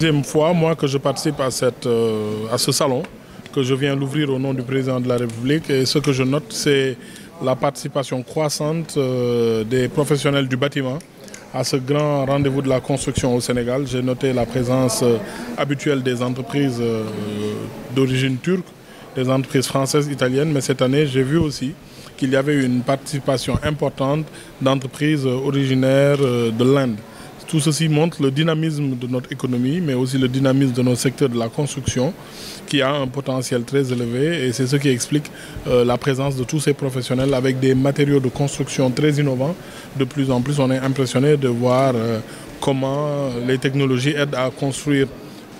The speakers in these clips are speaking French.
Deuxième fois, moi, que je participe à ce salon, que je viens l'ouvrir au nom du président de la République. Et ce que je note, c'est la participation croissante des professionnels du bâtiment à ce grand rendez-vous de la construction au Sénégal. J'ai noté la présence habituelle des entreprises d'origine turque, des entreprises françaises, italiennes, mais cette année, j'ai vu aussi qu'il y avait une participation importante d'entreprises originaires de l'Inde. Tout ceci montre le dynamisme de notre économie, mais aussi le dynamisme de nos secteurs de la construction, qui a un potentiel très élevé. Et c'est ce qui explique la présence de tous ces professionnels avec des matériaux de construction très innovants. De plus en plus, on est impressionné de voir comment les technologies aident à construire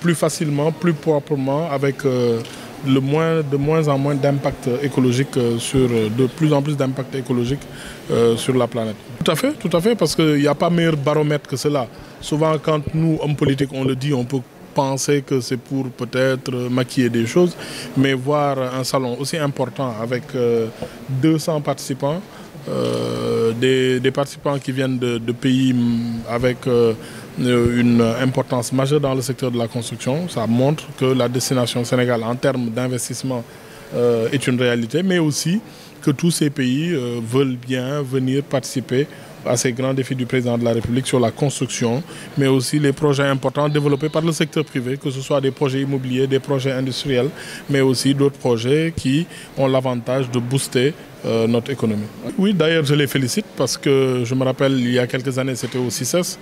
plus facilement, plus proprement, avec de moins en moins d'impact écologique de plus en plus d'impact écologique sur la planète. Tout à fait, parce qu'il n'y a pas meilleur baromètre que cela. Souvent, quand nous, hommes politiques, on le dit, on peut penser que c'est pour peut-être maquiller des choses, mais voir un salon aussi important avec 200 participants, des participants qui viennent de pays avec une importance majeure dans le secteur de la construction. Ça montre que la destination Sénégal en termes d'investissement est une réalité, mais aussi que tous ces pays veulent bien venir participer à ces grands défis du président de la République sur la construction, mais aussi les projets importants développés par le secteur privé, que ce soit des projets immobiliers, des projets industriels, mais aussi d'autres projets qui ont l'avantage de booster notre économie. Oui, d'ailleurs, je les félicite parce que je me rappelle, il y a quelques années, c'était au CICES.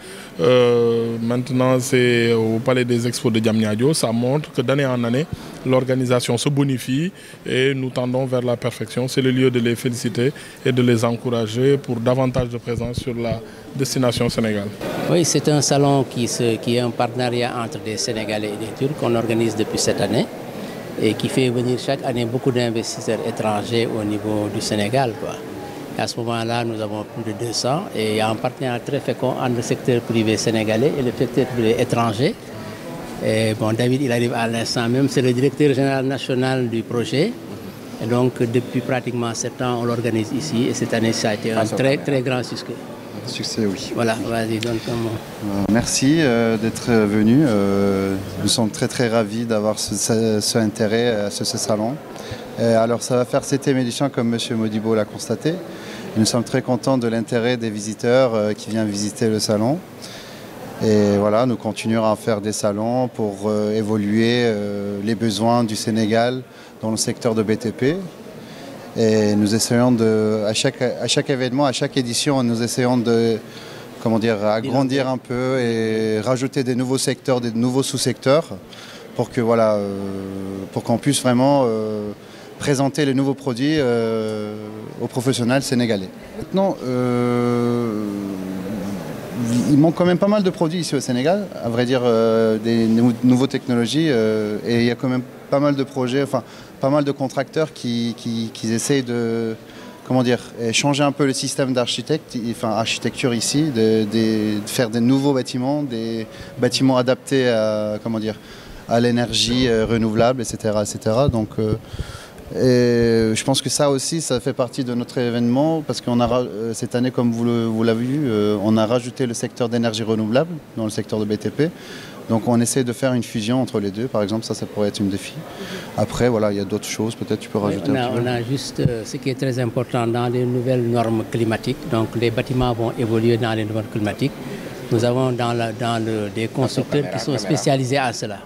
Maintenant, c'est au Palais des Expos de Diamniadio. Ça montre que d'année en année, l'organisation se bonifie et nous tendons vers la perfection. C'est le lieu de les féliciter et de les encourager pour davantage de présence sur la destination Sénégal. Oui, c'est un salon qui est un partenariat entre des Sénégalais et des Turcs qu'on organise depuis cette année, et qui fait venir chaque année beaucoup d'investisseurs étrangers au niveau du Sénégal, quoi. À ce moment-là, nous avons plus de 200 et il y a un partenariat très fécond entre le secteur privé sénégalais et le secteur privé étranger. Et bon, David, il arrive à l'instant même, c'est le directeur général national du projet. Et donc, depuis pratiquement 7 ans, on l'organise ici et cette année, ça a été un très grand succès. Succès, oui. Voilà, vas-y, donne ton mot. Merci d'être venu. Nous sommes très ravis d'avoir ce intérêt à ce salon. Alors ça va faire 7e édition comme M. Modibo l'a constaté. Nous sommes très contents de l'intérêt des visiteurs qui viennent visiter le salon. Et voilà, nous continuerons à faire des salons pour évoluer les besoins du Sénégal dans le secteur de BTP. Et nous essayons à chaque événement, à chaque édition, nous essayons de agrandir un peu et rajouter des nouveaux secteurs, des nouveaux sous-secteurs pour que pour qu'on puisse vraiment présenter les nouveaux produits aux professionnels sénégalais. Maintenant, il manque quand même pas mal de produits ici au Sénégal, à vrai dire des nouvelles technologies et il y a quand même pas mal de projets, enfin pas mal de contracteurs qui essayent de changer un peu le système d'architecture ici, de faire des nouveaux bâtiments, des bâtiments adaptés à l'énergie renouvelable, etc. Donc, et je pense que ça aussi, ça fait partie de notre événement parce qu'on a cette année, comme vous l'avez vu, on a rajouté le secteur d'énergie renouvelable dans le secteur de BTP. Donc on essaie de faire une fusion entre les deux, par exemple, ça pourrait être un défi. Après, voilà, il y a d'autres choses, peut-être tu peux rajouter un petit peu. On a juste ce qui est très important dans les nouvelles normes climatiques. Donc les bâtiments vont évoluer dans les normes climatiques. Nous avons des constructeurs qui sont spécialisés à cela.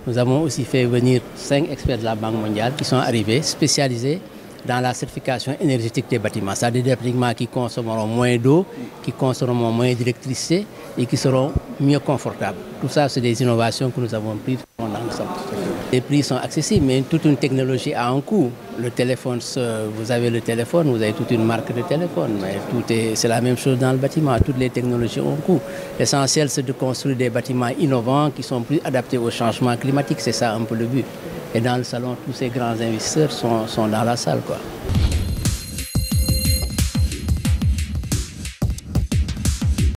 Nous avons aussi fait venir 5 experts de la Banque mondiale qui sont arrivés, spécialisés dans la certification énergétique des bâtiments. C'est-à-dire des bâtiments qui consommeront moins d'eau, qui consommeront moins d'électricité et qui seront mieux confortables. Tout ça, c'est des innovations que nous avons prises dans le centre. Les prix sont accessibles, mais toute une technologie a un coût. Le téléphone, vous avez le téléphone, vous avez toute une marque de téléphone, mais c'est la même chose dans le bâtiment. Toutes les technologies ont un coût. L'essentiel, c'est de construire des bâtiments innovants qui sont plus adaptés au changement climatique. C'est ça un peu le but. Et dans le salon, tous ces grands investisseurs sont dans la salle, quoi.